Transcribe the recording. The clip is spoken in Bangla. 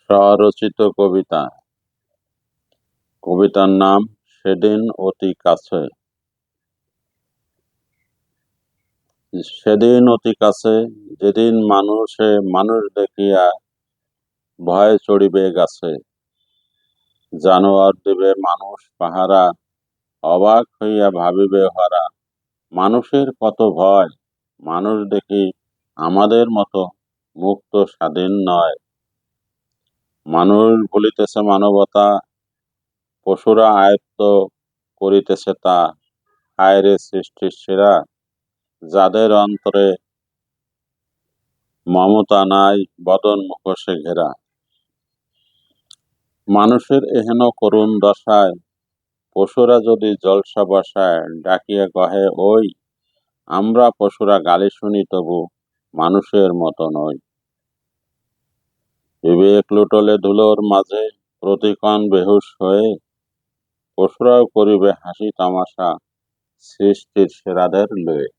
স্বরচিত কবিতা। কবিতার নাম সেদিন অতি কাছে। সেদিন অতি কাছে, যেদিন মানুষে মানুষ দেখিয়া ভয়ে চড়িবে গাছে। জানোয়ার দিবে মানুষ পাহারা, অবাক হইয়া ভাবিবে হারা। মানুষের কত ভয়, মানুষ দেখি আমাদের মতো মুক্ত স্বাধীন নয়। মানুষ ভুলিতেছে মানবতা, পশুরা আয়ত্ত করিতেছে তা। হায় রে সৃষ্টির সেরা, যাদের অন্তরে মমতা নাই, বদন মুখোশে ঘেরা। মানুষের এহেন করুণ দশায় পশুরা যদি জলসা বসায়, ডাকিয়া কহে ওই, আমরা পশুরা গালি শুনি তবু মানুষের মতো নই। বিবেক লুটলে ধুলোর মাঝে, প্রতিক্ষণ বেহুশ হয়ে পশুরাও করিবে হাসি তামাশা সৃষ্টির সেরাদের লয়ে।